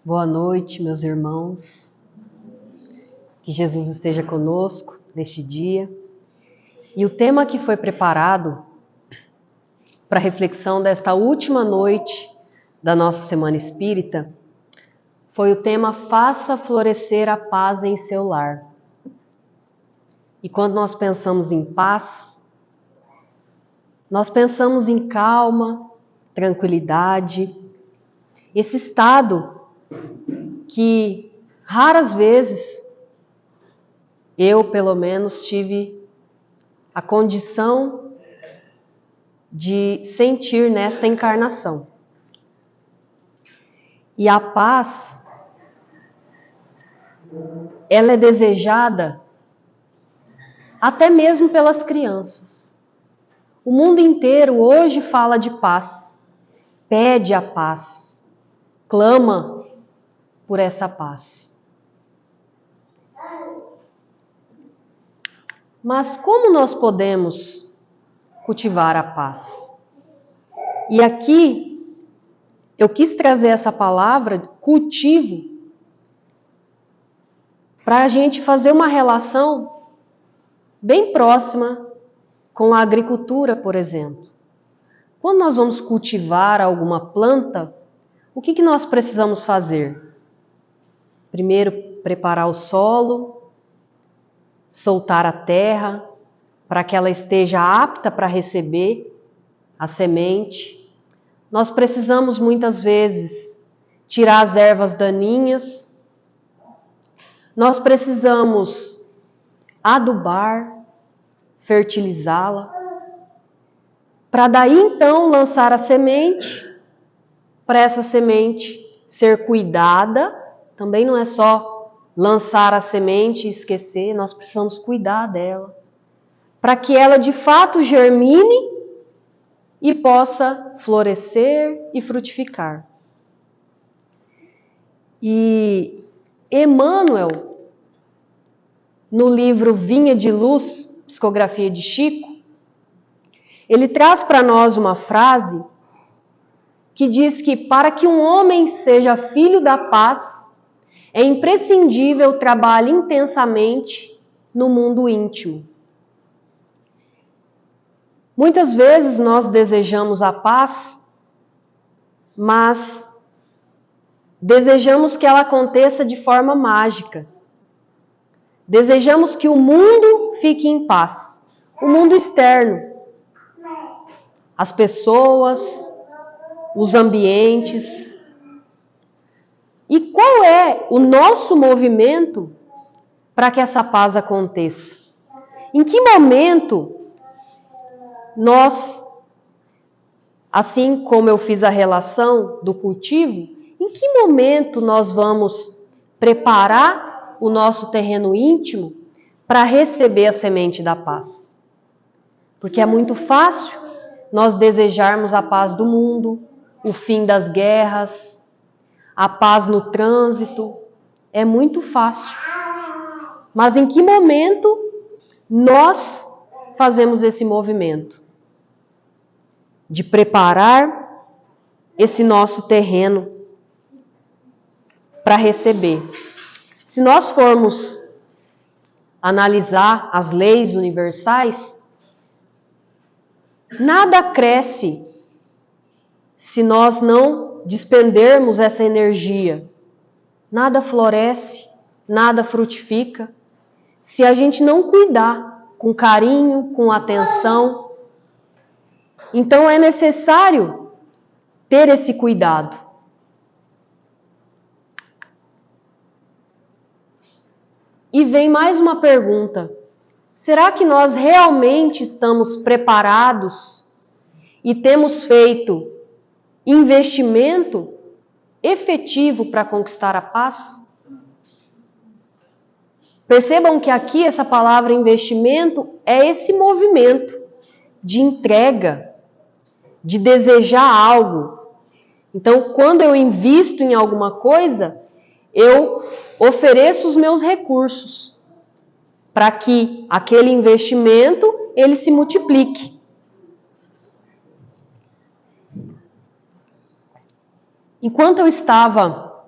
Boa noite, meus irmãos. Que Jesus esteja conosco neste dia. E o tema que foi preparado para a reflexão desta última noite da nossa Semana Espírita foi o tema Faça florescer a paz em seu lar. E quando nós pensamos em paz, nós pensamos em calma, tranquilidade, esse estado que raras vezes eu, pelo menos, tive a condição de sentir nesta encarnação. E a paz, ela é desejada até mesmo pelas crianças. O mundo inteiro hoje fala de paz, pede a paz, clama por essa paz. Mas como nós podemos cultivar a paz? E aqui eu quis trazer essa palavra, cultivo, para a gente fazer uma relação bem próxima com a agricultura, por exemplo. Quando nós vamos cultivar alguma planta, o que nós precisamos fazer? Primeiro, preparar o solo, soltar a terra, para que ela esteja apta para receber a semente. Nós precisamos, muitas vezes, tirar as ervas daninhas. Nós precisamos adubar, fertilizá-la, para daí então lançar a semente, para essa semente ser cuidada. Também não é só lançar a semente e esquecer, nós precisamos cuidar dela, para que ela de fato germine e possa florescer e frutificar. E Emmanuel, no livro Vinha de Luz, Psicografia de Chico, ele traz para nós uma frase que diz que para que um homem seja filho da paz, é imprescindível trabalhar intensamente no mundo íntimo. Muitas vezes nós desejamos a paz, mas desejamos que ela aconteça de forma mágica. Desejamos que o mundo fique em paz, o mundo externo, as pessoas, os ambientes. E qual é o nosso movimento para que essa paz aconteça? Em que momento nós, assim como eu fiz a relação do cultivo, em que momento nós vamos preparar o nosso terreno íntimo para receber a semente da paz? Porque é muito fácil nós desejarmos a paz do mundo, o fim das guerras, a paz no trânsito. É muito fácil. Mas em que momento nós fazemos esse movimento de preparar esse nosso terreno para receber? Se nós formos analisar as leis universais, nada cresce se nós não despendermos essa energia. Nada floresce, nada frutifica, se a gente não cuidar com carinho, com atenção. Então é necessário ter esse cuidado. E vem mais uma pergunta. Será que nós realmente estamos preparados e temos feito investimento efetivo para conquistar a paz? Percebam que aqui essa palavra investimento é esse movimento de entrega, de desejar algo. Então, quando eu invisto em alguma coisa, eu ofereço os meus recursos para que aquele investimento ele se multiplique. Enquanto eu estava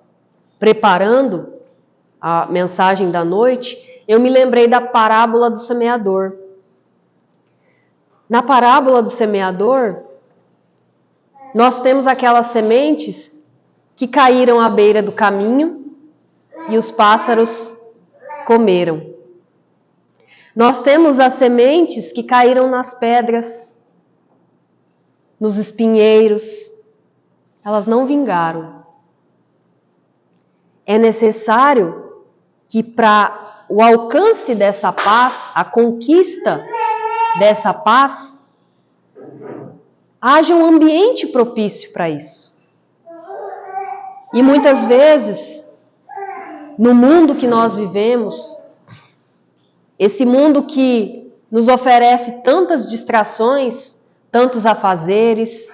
preparando a mensagem da noite, eu me lembrei da parábola do semeador. Na parábola do semeador, nós temos aquelas sementes que caíram à beira do caminho e os pássaros comeram. Nós temos as sementes que caíram nas pedras, nos espinheiros, elas não vingaram. É necessário que para o alcance dessa paz, a conquista dessa paz, haja um ambiente propício para isso. E muitas vezes, no mundo que nós vivemos, esse mundo que nos oferece tantas distrações, tantos afazeres,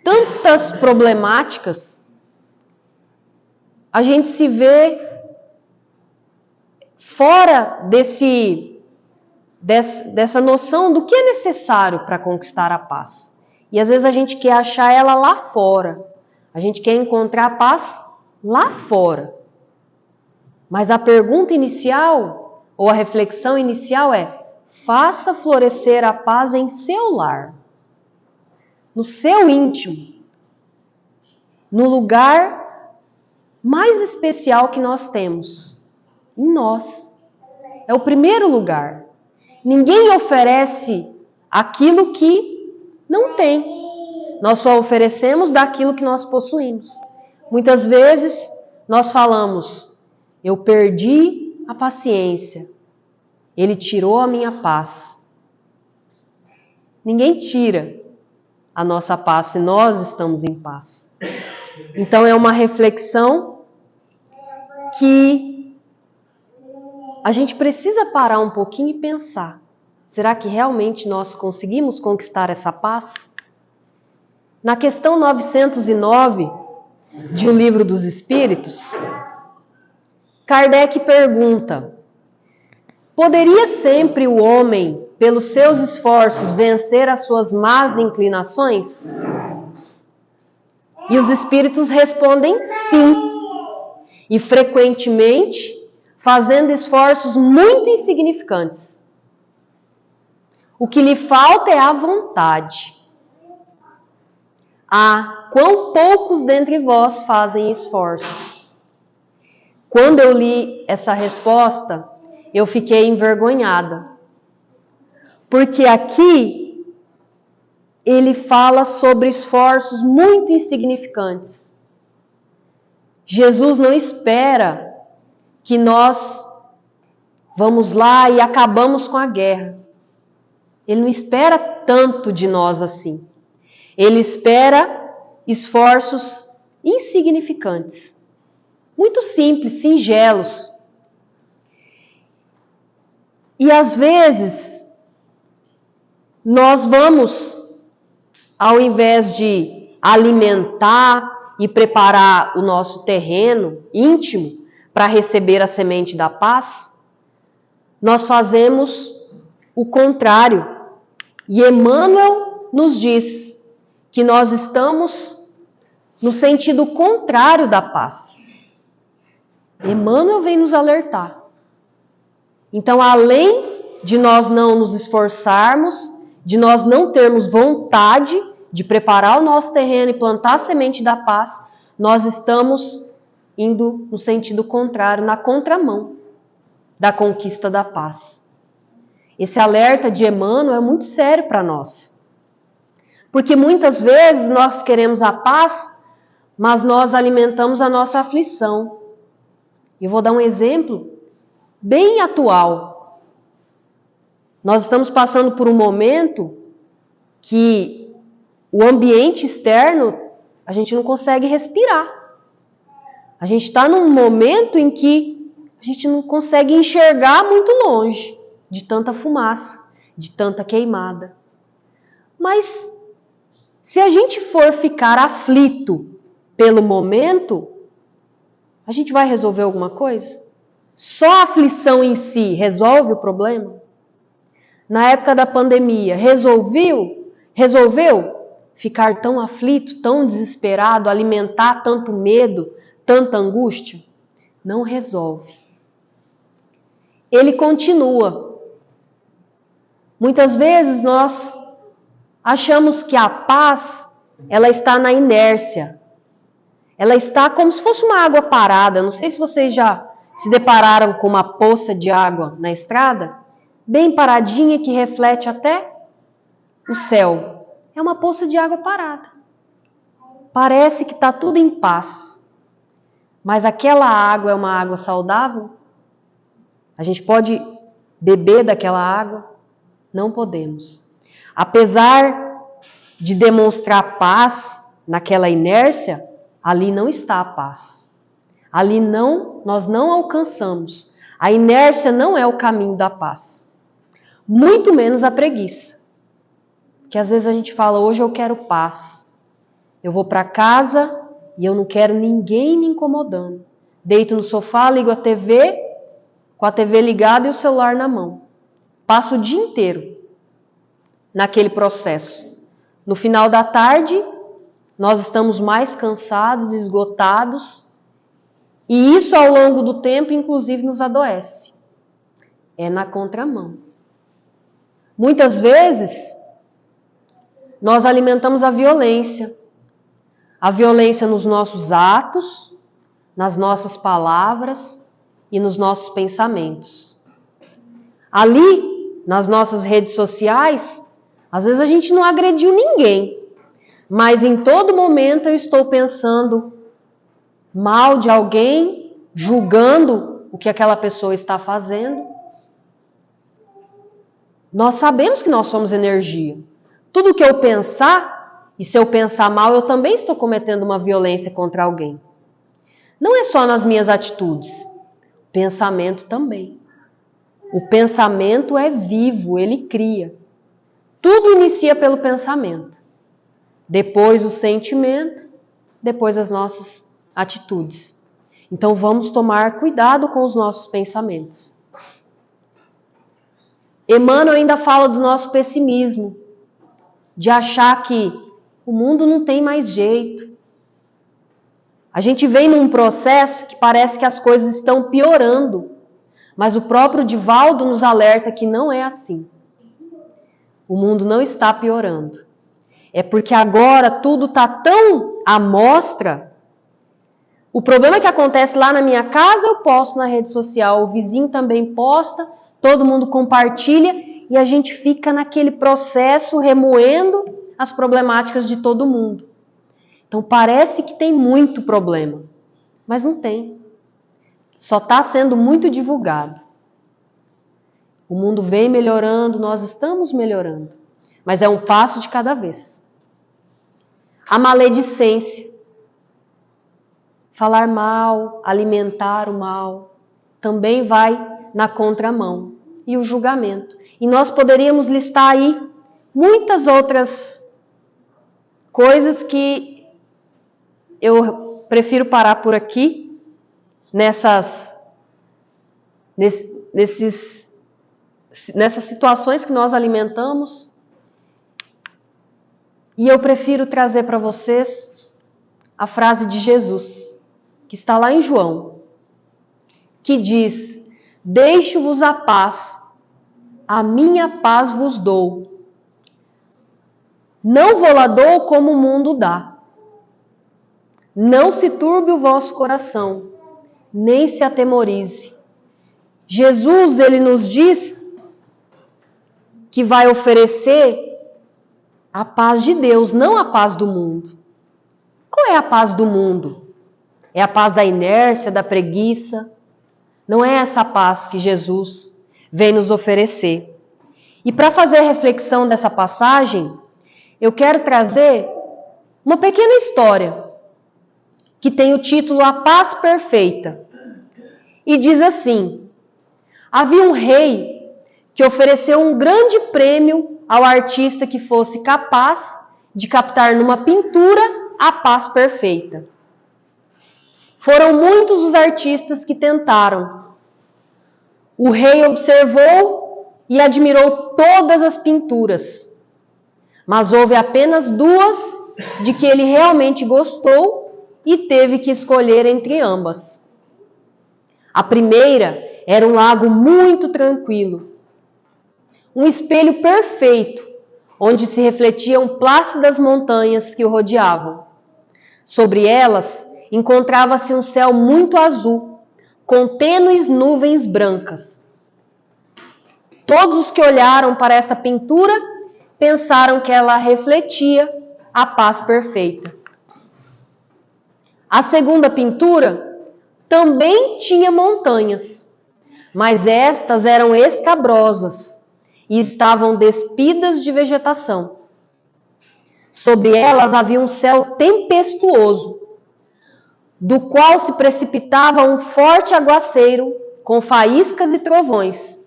tantas problemáticas, a gente se vê fora dessa noção do que é necessário para conquistar a paz. E às vezes a gente quer achar ela lá fora. A gente quer encontrar a paz lá fora. Mas a pergunta inicial, ou a reflexão inicial é: faça florescer a paz em seu lar, no seu íntimo, no lugar mais especial que nós temos, em nós. É o primeiro lugar. Ninguém oferece aquilo que não tem. Nós só oferecemos daquilo que nós possuímos. Muitas vezes nós falamos: eu perdi a paciência, ele tirou a minha paz. Ninguém tira a nossa paz se nós estamos em paz. Então é uma reflexão que a gente precisa parar um pouquinho e pensar: será que realmente nós conseguimos conquistar essa paz? Na questão 909 de O Livro dos Espíritos, Kardec pergunta: poderia sempre o homem, pelos seus esforços, vencer as suas más inclinações? E os espíritos respondem sim. E frequentemente fazendo esforços muito insignificantes. O que lhe falta é a vontade. Ah, quão poucos dentre vós fazem esforços. Quando eu li essa resposta, eu fiquei envergonhada. Porque aqui ele fala sobre esforços muito insignificantes. Jesus não espera que nós vamos lá e acabamos com a guerra. Ele não espera tanto de nós assim. Ele espera esforços insignificantes, muito simples, singelos. E às vezes, nós vamos, ao invés de alimentar e preparar o nosso terreno íntimo para receber a semente da paz, nós fazemos o contrário. E Emmanuel nos diz que nós estamos no sentido contrário da paz. Emmanuel vem nos alertar. Então, além de nós não nos esforçarmos, de nós não termos vontade de preparar o nosso terreno e plantar a semente da paz, nós estamos indo no sentido contrário, na contramão da conquista da paz. Esse alerta de Emmanuel é muito sério para nós. Porque muitas vezes nós queremos a paz, mas nós alimentamos a nossa aflição. Eu vou dar um exemplo bem atual. Nós estamos passando por um momento que o ambiente externo, a gente não consegue respirar. A gente está num momento em que a gente não consegue enxergar muito longe, de tanta fumaça, de tanta queimada. Mas se a gente for ficar aflito pelo momento, a gente vai resolver alguma coisa? Só a aflição em si resolve o problema? Na época da pandemia, resolveu ficar tão aflito, tão desesperado, alimentar tanto medo, tanta angústia? Não resolve. Ele continua. Muitas vezes nós achamos que a paz, ela está na inércia. Ela está como se fosse uma água parada. Não sei se vocês já se depararam com uma poça de água na estrada, bem paradinha, que reflete até o céu. É uma poça de água parada. Parece que está tudo em paz. Mas aquela água é uma água saudável? A gente pode beber daquela água? Não podemos. Apesar de demonstrar paz naquela inércia, ali não está a paz. Ali nós não alcançamos. A inércia não é o caminho da paz. Muito menos a preguiça. Que às vezes a gente fala, hoje eu quero paz. Eu vou para casa e eu não quero ninguém me incomodando. Deito no sofá, ligo a TV, com a TV ligada e o celular na mão. Passo o dia inteiro naquele processo. No final da tarde, nós estamos mais cansados, esgotados, e isso ao longo do tempo, inclusive, nos adoece. É na contramão. Muitas vezes, nós alimentamos a violência nos nossos atos, nas nossas palavras e nos nossos pensamentos. Ali, nas nossas redes sociais, às vezes a gente não agrediu ninguém, mas em todo momento eu estou pensando mal de alguém, julgando o que aquela pessoa está fazendo. Nós sabemos que nós somos energia. Tudo que eu pensar, e se eu pensar mal, eu também estou cometendo uma violência contra alguém. Não é só nas minhas atitudes, pensamento também. O pensamento é vivo, ele cria. Tudo inicia pelo pensamento. Depois o sentimento, depois as nossas atitudes. Então vamos tomar cuidado com os nossos pensamentos. Emmanuel ainda fala do nosso pessimismo, de achar que o mundo não tem mais jeito. A gente vem num processo que parece que as coisas estão piorando, mas o próprio Divaldo nos alerta que não é assim. O mundo não está piorando. É porque agora tudo está tão à mostra. O problema que acontece lá na minha casa, eu posto na rede social, o vizinho também posta, todo mundo compartilha e a gente fica naquele processo remoendo as problemáticas de todo mundo. Então parece que tem muito problema, mas não tem. Só está sendo muito divulgado. O mundo vem melhorando, nós estamos melhorando, mas é um passo de cada vez. A maledicência, falar mal, alimentar o mal, também vai na contramão. E o julgamento. E nós poderíamos listar aí muitas outras coisas que eu prefiro parar por aqui, nessas situações que nós alimentamos. E eu prefiro trazer para vocês a frase de Jesus, que está lá em João, que diz: deixo-vos a paz, a minha paz vos dou. Não vou-la dou como o mundo dá. Não se turbe o vosso coração, nem se atemorize. Jesus, ele nos diz que vai oferecer a paz de Deus, não a paz do mundo. Qual é a paz do mundo? É a paz da inércia, da preguiça. Não é essa paz que Jesus vem nos oferecer. E para fazer a reflexão dessa passagem, eu quero trazer uma pequena história que tem o título A Paz Perfeita. E diz assim: havia um rei que ofereceu um grande prêmio ao artista que fosse capaz de captar numa pintura a paz perfeita. Foram muitos os artistas que tentaram. O rei observou e admirou todas as pinturas, mas houve apenas duas de que ele realmente gostou e teve que escolher entre ambas. A primeira era um lago muito tranquilo, um espelho perfeito, onde se refletiam plácidas montanhas que o rodeavam. Sobre elas encontrava-se um céu muito azul, com tênues nuvens brancas. Todos os que olharam para esta pintura pensaram que ela refletia a paz perfeita. A segunda pintura também tinha montanhas, mas estas eram escabrosas e estavam despidas de vegetação. Sobre elas havia um céu tempestuoso, do qual se precipitava um forte aguaceiro com faíscas e trovões.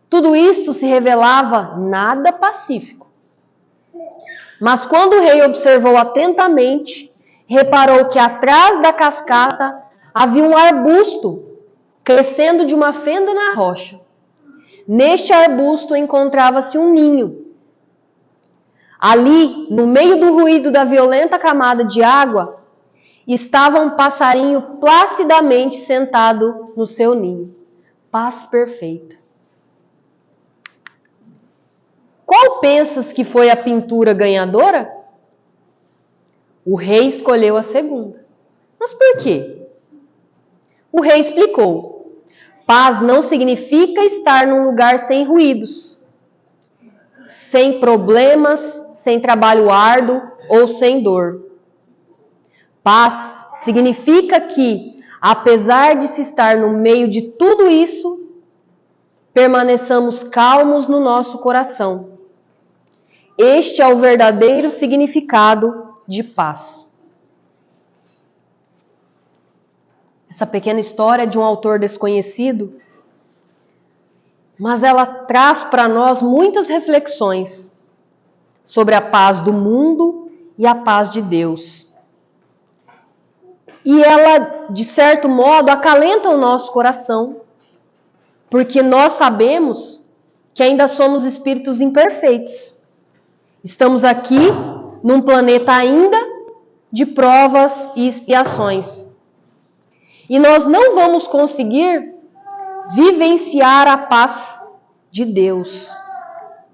Tudo isto se revelava nada pacífico. Mas quando o rei observou atentamente, reparou que atrás da cascata havia um arbusto crescendo de uma fenda na rocha. Neste arbusto encontrava-se um ninho. Ali, no meio do ruído da violenta camada de água, estava um passarinho placidamente sentado no seu ninho. Paz perfeita. Qual pensas que foi a pintura ganhadora? O rei escolheu a segunda. Mas por quê? O rei explicou: paz não significa estar num lugar sem ruídos, sem problemas, sem trabalho árduo ou sem dor. Paz significa que, apesar de se estar no meio de tudo isso, permaneçamos calmos no nosso coração. Este é o verdadeiro significado de paz. Essa pequena história é de um autor desconhecido, mas ela traz para nós muitas reflexões sobre a paz do mundo e a paz de Deus. E ela, de certo modo, acalenta o nosso coração, porque nós sabemos que ainda somos espíritos imperfeitos. Estamos aqui num planeta ainda de provas e expiações. E nós não vamos conseguir vivenciar a paz de Deus,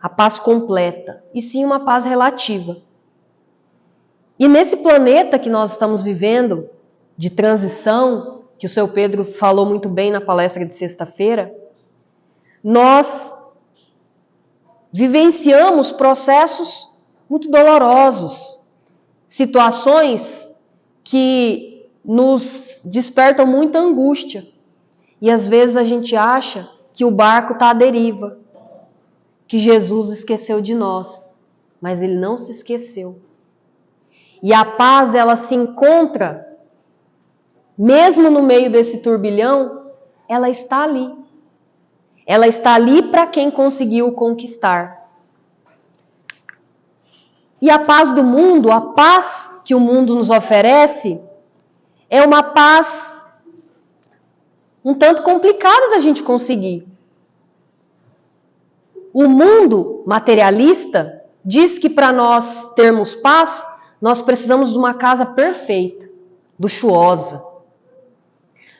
a paz completa, e sim uma paz relativa. E nesse planeta que nós estamos vivendo, de transição, que o seu Pedro falou muito bem na palestra de sexta-feira, nós vivenciamos processos muito dolorosos, situações que nos despertam muita angústia. E às vezes a gente acha que o barco está à deriva, que Jesus esqueceu de nós, mas ele não se esqueceu. E a paz, ela se encontra, mesmo no meio desse turbilhão, ela está ali. Ela está ali para quem conseguiu conquistar. E a paz do mundo, a paz que o mundo nos oferece, é uma paz um tanto complicada da gente conseguir. O mundo materialista diz que para nós termos paz, nós precisamos de uma casa perfeita, luxuosa.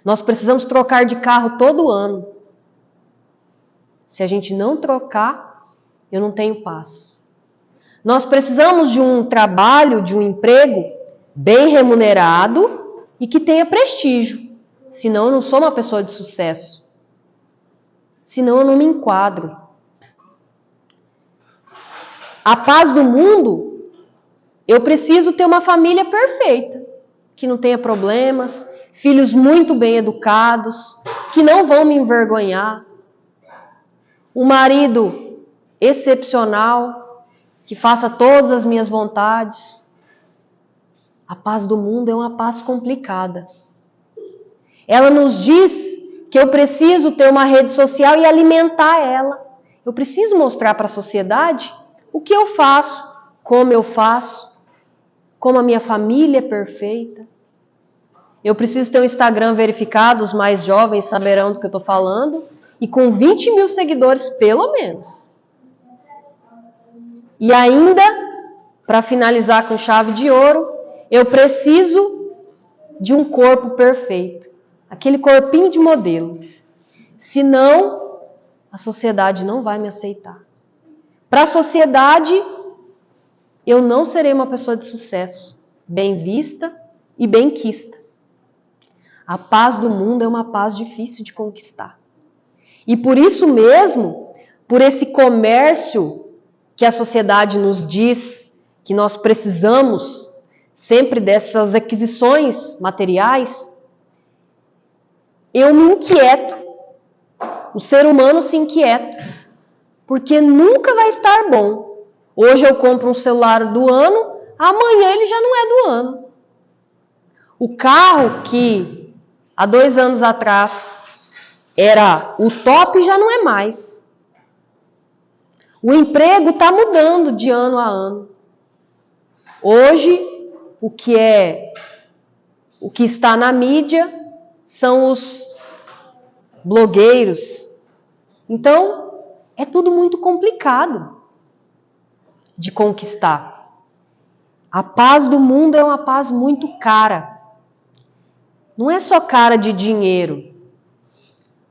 Nós precisamos trocar de carro todo ano. Se a gente não trocar, eu não tenho paz. Nós precisamos de um trabalho, de um emprego bem remunerado e que tenha prestígio. Senão eu não sou uma pessoa de sucesso. Senão eu não me enquadro. A paz do mundo, eu preciso ter uma família perfeita, que não tenha problemas, filhos muito bem educados, que não vão me envergonhar. Um marido excepcional, que faça todas as minhas vontades. A paz do mundo é uma paz complicada. Ela nos diz que eu preciso ter uma rede social e alimentar ela. Eu preciso mostrar para a sociedade o que eu faço, como a minha família é perfeita. Eu preciso ter um Instagram verificado, os mais jovens saberão do que eu estou falando, e com 20 mil seguidores, pelo menos. E ainda, para finalizar com chave de ouro, eu preciso de um corpo perfeito, aquele corpinho de modelo. Senão, a sociedade não vai me aceitar. Para a sociedade, eu não serei uma pessoa de sucesso, bem vista e benquista. A paz do mundo é uma paz difícil de conquistar. E por isso mesmo, por esse comércio que a sociedade nos diz que nós precisamos sempre dessas aquisições materiais, eu me inquieto. O ser humano se inquieta, porque nunca vai estar bom. Hoje eu compro um celular do ano, amanhã ele já não é do ano. O carro que há 2 anos atrás era o top já não é mais. O emprego está mudando de ano a ano. Hoje, o que está na mídia são os blogueiros. Então, é tudo muito complicado de conquistar. A paz do mundo é uma paz muito cara. Não é só cara de dinheiro.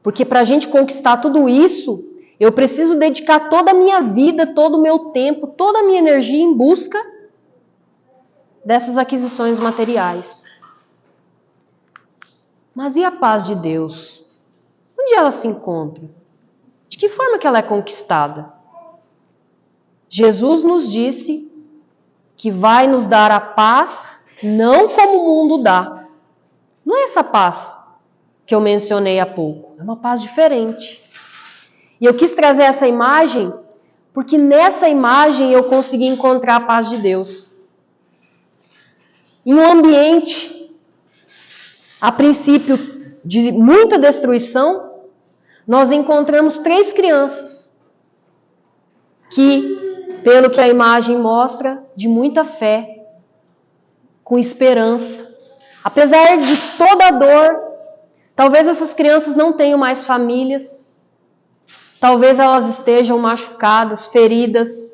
Porque para a gente conquistar tudo isso, eu preciso dedicar toda a minha vida, todo o meu tempo, toda a minha energia em busca dessas aquisições materiais. Mas e a paz de Deus? Onde ela se encontra? De que forma que ela é conquistada? Jesus nos disse que vai nos dar a paz não como o mundo dá. Não é essa paz que eu mencionei há pouco. É uma paz diferente. E eu quis trazer essa imagem porque nessa imagem eu consegui encontrar a paz de Deus. Em um ambiente, a princípio de muita destruição, nós encontramos 3 crianças que, pelo que a imagem mostra, de muita fé, com esperança. Apesar de toda a dor, talvez essas crianças não tenham mais famílias, talvez elas estejam machucadas, feridas,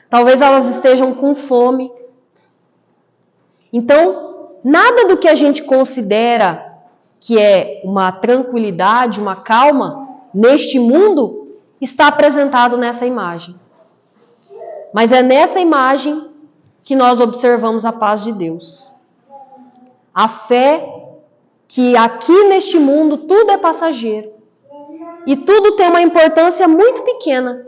talvez elas estejam com fome. Então, nada do que a gente considera que é uma tranquilidade, uma calma neste mundo, está apresentado nessa imagem. Mas é nessa imagem que nós observamos a paz de Deus. A fé que aqui neste mundo tudo é passageiro. E tudo tem uma importância muito pequena.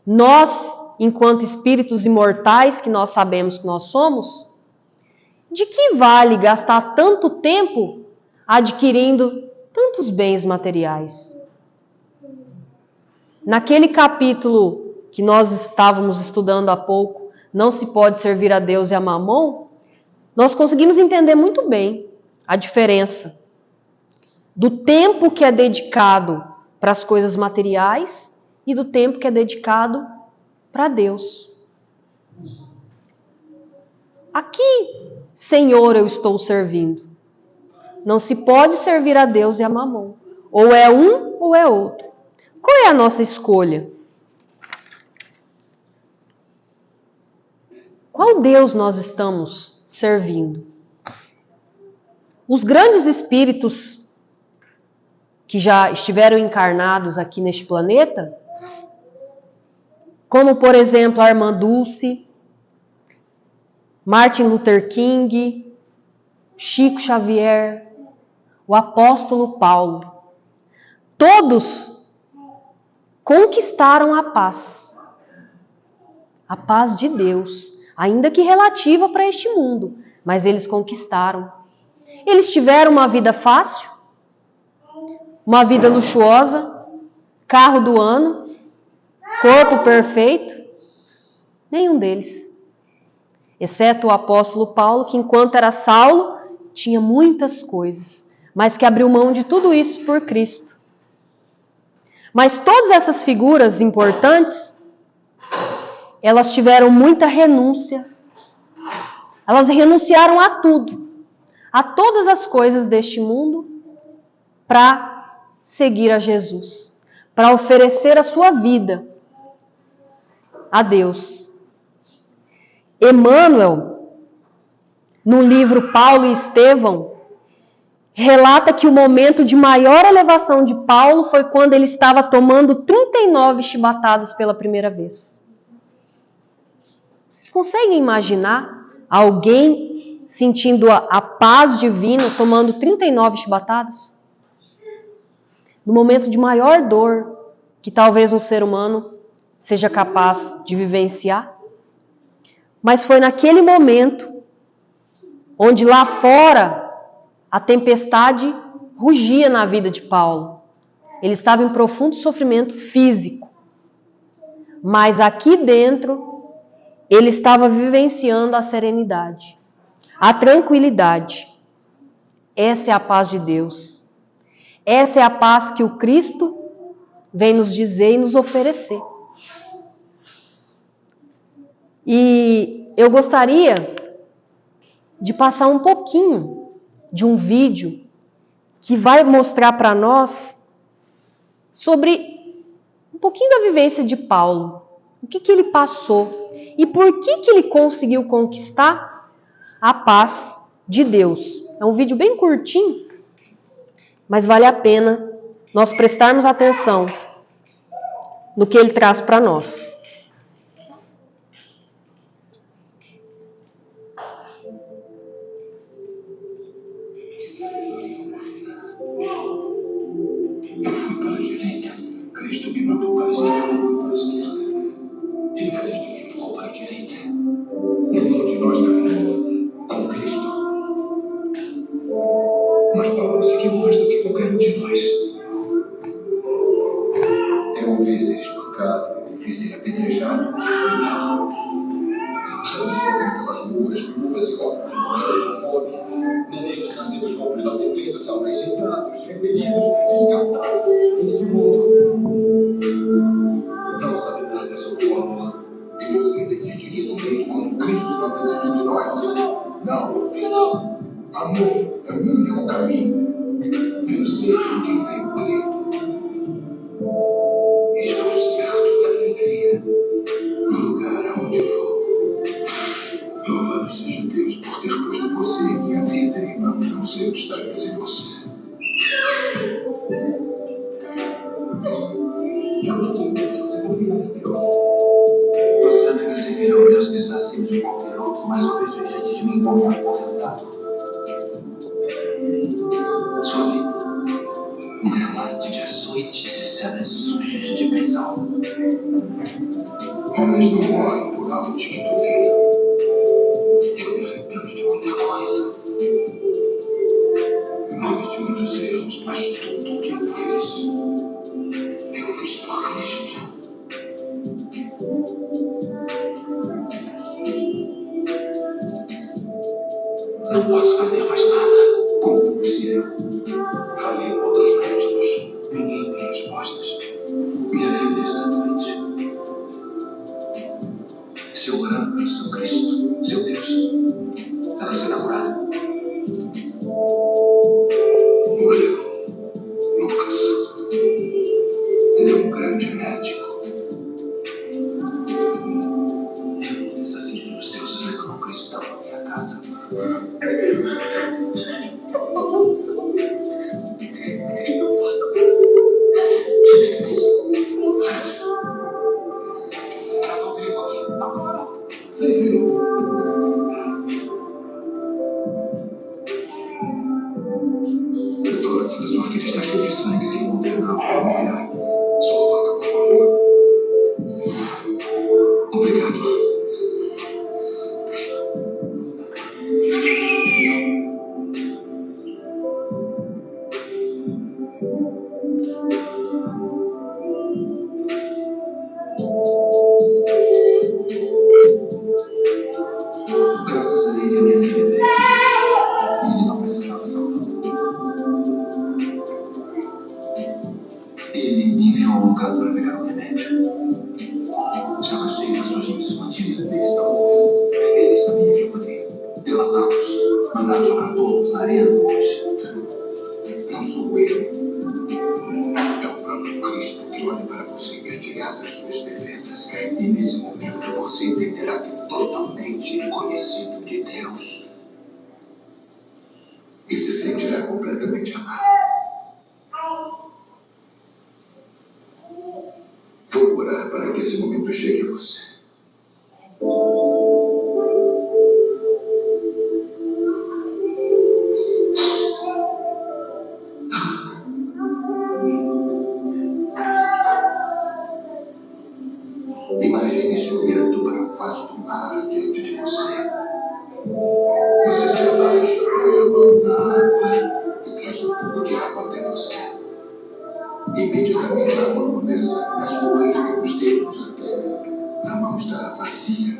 Nós, enquanto espíritos imortais, que nós sabemos que nós somos, de que vale gastar tanto tempo adquirindo tantos bens materiais? Naquele capítulo que nós estávamos estudando há pouco, não se pode servir a Deus e a Mamon, nós conseguimos entender muito bem a diferença do tempo que é dedicado para as coisas materiais e do tempo que é dedicado para Deus. A que Senhor eu estou servindo? Não se pode servir a Deus e a Mamon. Ou é um ou é outro. Qual é a nossa escolha? Qual Deus nós estamos servindo? Os grandes espíritos que já estiveram encarnados aqui neste planeta, como por exemplo a Irmã Dulce, Martin Luther King, Chico Xavier, o apóstolo Paulo, todos conquistaram a paz de Deus, ainda que relativa para este mundo, mas eles conquistaram. Eles tiveram uma vida fácil, uma vida luxuosa, carro do ano, corpo perfeito? Nenhum deles. Exceto o apóstolo Paulo, que enquanto era Saulo, tinha muitas coisas, mas que abriu mão de tudo isso por Cristo. Mas todas essas figuras importantes, elas tiveram muita renúncia. Elas renunciaram a tudo, a todas as coisas deste mundo, para seguir a Jesus, para oferecer a sua vida a Deus. Emmanuel, no livro Paulo e Estevão, relata que o momento de maior elevação de Paulo foi quando ele estava tomando 39 chibatadas pela primeira vez. Vocês conseguem imaginar alguém sentindo a paz divina tomando 39 chibatadas? No momento de maior dor que talvez um ser humano seja capaz de vivenciar. Mas foi naquele momento onde lá fora a tempestade rugia na vida de Paulo. Ele estava em profundo sofrimento físico. Mas aqui dentro, ele estava vivenciando a serenidade, a tranquilidade. Essa é a paz de Deus. Essa é a paz que o Cristo vem nos dizer e nos oferecer. E eu gostaria de passar um pouquinho de um vídeo que vai mostrar para nós sobre um pouquinho da vivência de Paulo. O que ele passou e por que ele conseguiu conquistar a paz de Deus. É um vídeo bem curtinho, mas vale a pena nós prestarmos atenção no que ele traz para nós. Eu fui para a direita, Cristo me mandou para a esquerda, eu fui para a esquerda. Ele Cristo me empurrou para a direita. Nenhum de nós caminhou com Cristo. Mas Paulo seguiu mais do que qualquer um de nós. Eu o vi ser espancado, eu o vi ser apedrejado, pelas ruas, viúvas e órfãos morrendo de fome. Nenéns nascidos pobres aldeados, rejeitados, repelidos, descartados, nesse mundo. Não sabe nada sobre o amor. E você decidiria no mundo como Cristo não desistiu de nós? Não. Amor é o único caminho. Eu sei em quem tenho crido. Estou certo da alegria no lugar aonde vou. Louvado seja Deus por ter posto você em minha vida, irmão. Não sei onde estaria sem você. Você anda que seguir o Deus que está acima de qualquer outro, mas eu vejo diante de mim como um aposentado. Sua vida, um gramado de açoites e cenas sujas de prisão. Homens não morrem por algo de que duvidam. Eu me arrependo de muita coisa. Cometi muitos erros, mas tudo que eu fiz por Cristo. Não posso fazer mais nada. Como possível? Falei com outros médicos. Ninguém tem respostas. Minha filha está doente. Se eu orar pelo seu Cristo, seu Deus, ela será curada. O grego, Lucas, ele é um grande médico. Eu desafio os deuses levam cristão à minha casa. Doutor, antes da sua filha está cheia de sangue, se não treinar, mulher. Só paga, por favor. Obrigado. Graças a ele, a minha filha veio. Ele não precisava salvá-la. Ele me enviou a um lugar para pegar um remédio. Estava cheio de sujinhos escondidos, eles estavam morrendo. Ele sabia que eu poderia delatá-los, mandar jogar todos na arena hoje. Não sou eu. É o próprio Cristo que olha para você e investigar as suas defesas. E nesse momento você entenderá que é totalmente conhecido de Deus. será completamente amado. Vou orar para que esse momento chegue a você. Imagine-se olhando para o vasto mar diante de você. Você se abaixa para a mão da água e traz um pouco de água até você. Imediatamente a água começa a escorrer pelos dedos até a mão estar vazia.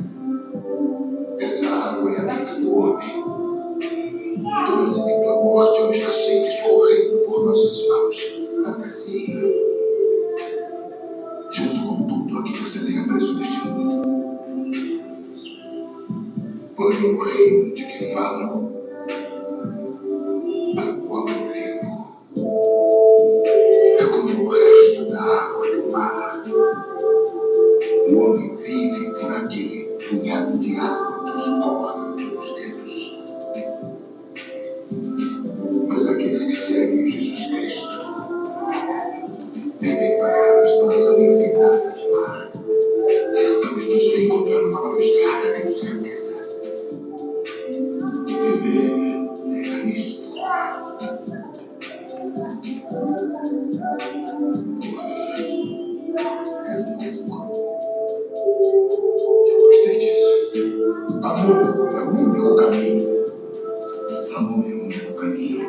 Essa água é a vida do homem. Do nascimento à morte, ela está sempre escorrendo por nossas mãos até se ir. Junto com tudo aquilo que você tem apreço neste mundo. Porém, o reino de que falam, a qual eu vivo, é como o resto da água do mar. O homem vive por aquele punhado de água que escorre pelos dedos. Mas aqueles que seguem Jesus Cristo vivem para a expansão infinita de mar. Vamos nos reencontrar numa nova estrada, tenho certeza. Viver é Cristo. Gostei disso. Amor é o único caminho. Amor é o único caminho.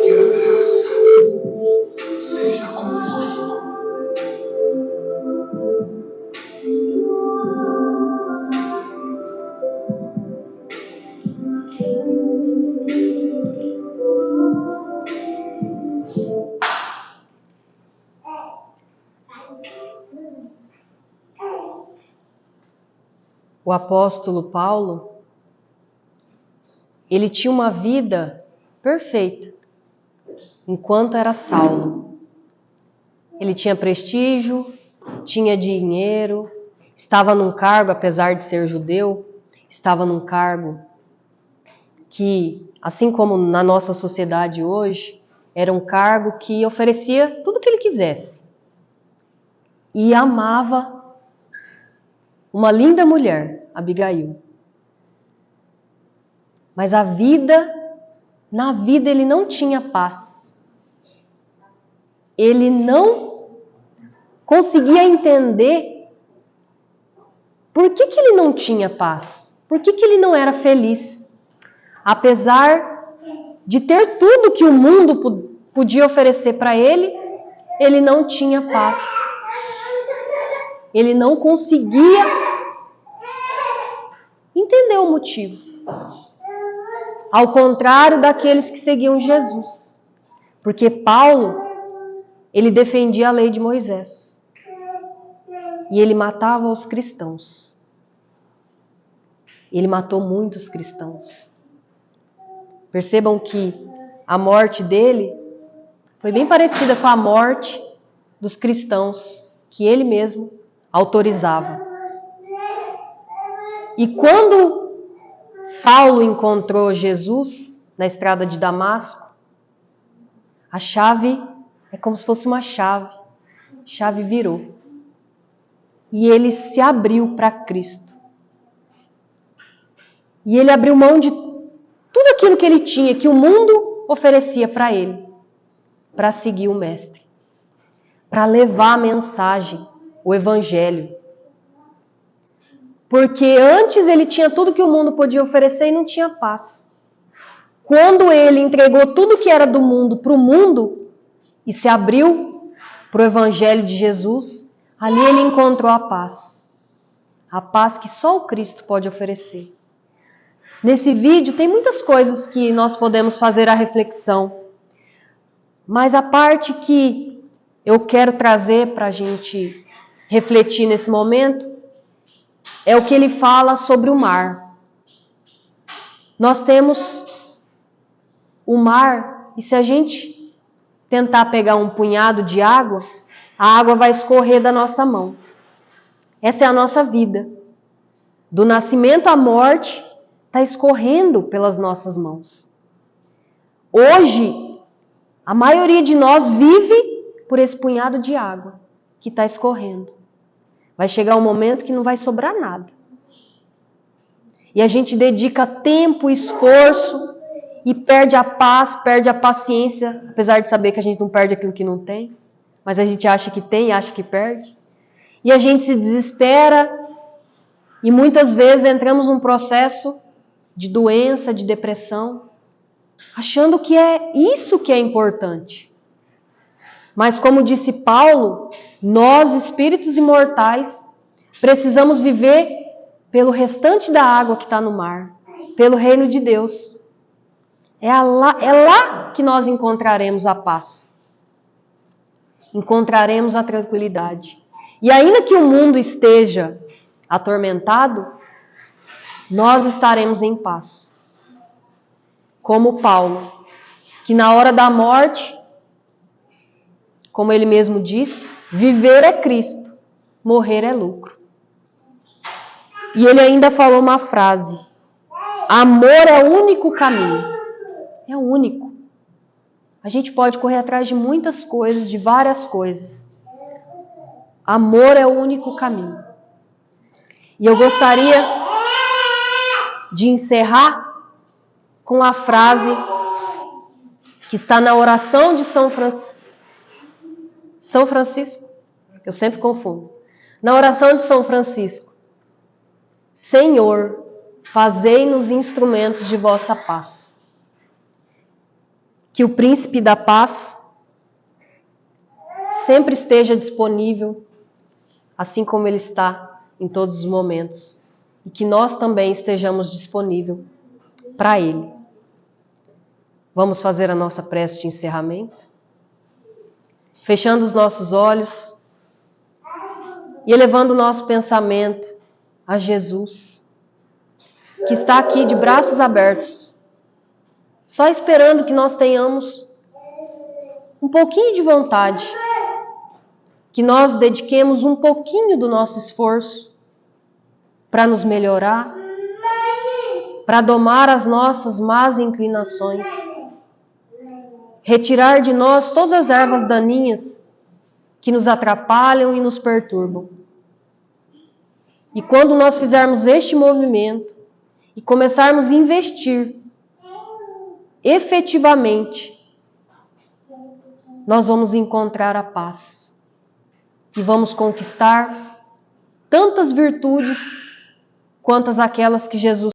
Que a graça seja convosco. O apóstolo Paulo, ele tinha uma vida perfeita enquanto era Saulo. Ele tinha prestígio, tinha dinheiro, estava num cargo, apesar de ser judeu, estava num cargo que, assim como na nossa sociedade hoje, era um cargo que oferecia tudo o que ele quisesse. E amava uma linda mulher, Abigail. Mas na vida ele não tinha paz. Ele não conseguia entender por que ele não tinha paz. Por que ele não era feliz. Apesar de ter tudo que o mundo podia oferecer para ele, ele não tinha paz. Ele não conseguia entender o motivo. Ao contrário daqueles que seguiam Jesus. Porque Paulo, ele defendia a lei de Moisés. E ele matava os cristãos. Ele matou muitos cristãos. Percebam que a morte dele foi bem parecida com a morte dos cristãos que ele mesmo autorizava. E quando Saulo encontrou Jesus na estrada de Damasco, a chave é como se fosse uma chave. A chave virou. E ele se abriu para Cristo. E ele abriu mão de tudo aquilo que ele tinha, que o mundo oferecia para ele, para seguir o Mestre, para levar a mensagem, o Evangelho. Porque antes ele tinha tudo que o mundo podia oferecer e não tinha paz. Quando ele entregou tudo que era do mundo para o mundo e se abriu para o Evangelho de Jesus, ali ele encontrou a paz. A paz que só o Cristo pode oferecer. Nesse vídeo tem muitas coisas que nós podemos fazer a reflexão. Mas a parte que eu quero trazer para a gente refletir nesse momento é o que ele fala sobre o mar. Nós temos o mar, e se a gente tentar pegar um punhado de água, a água vai escorrer da nossa mão. Essa é a nossa vida. Do nascimento à morte, está escorrendo pelas nossas mãos. Hoje, a maioria de nós vive por esse punhado de água que está escorrendo. Vai chegar um momento que não vai sobrar nada. E a gente dedica tempo, esforço e perde a paz, perde a paciência, apesar de saber que a gente não perde aquilo que não tem, mas a gente acha que tem e acha que perde. E a gente se desespera e muitas vezes entramos num processo de doença, de depressão, achando que é isso que é importante. Mas como disse Paulo, nós, espíritos imortais, precisamos viver pelo restante da água que está no mar, pelo reino de Deus. É lá que nós encontraremos a paz. Encontraremos a tranquilidade. E ainda que o mundo esteja atormentado, nós estaremos em paz. Como Paulo, que na hora da morte, como ele mesmo disse, viver é Cristo, morrer é lucro. E ele ainda falou uma frase: amor é o único caminho. É o único. A gente pode correr atrás de muitas coisas, de várias coisas. Amor é o único caminho. E eu gostaria de encerrar com a frase que está na oração de São Francisco. Eu sempre confundo. Na oração de São Francisco: Senhor, fazei-nos instrumentos de vossa paz. Que o príncipe da paz sempre esteja disponível, assim como ele está em todos os momentos. E que nós também estejamos disponíveis para ele. Vamos fazer a nossa prece de encerramento? Fechando os nossos olhos e elevando o nosso pensamento a Jesus, que está aqui de braços abertos, só esperando que nós tenhamos um pouquinho de vontade, que nós dediquemos um pouquinho do nosso esforço para nos melhorar, para domar as nossas más inclinações, retirar de nós todas as ervas daninhas que nos atrapalham e nos perturbam. E quando nós fizermos este movimento e começarmos a investir efetivamente, nós vamos encontrar a paz e vamos conquistar tantas virtudes quantas aquelas que Jesus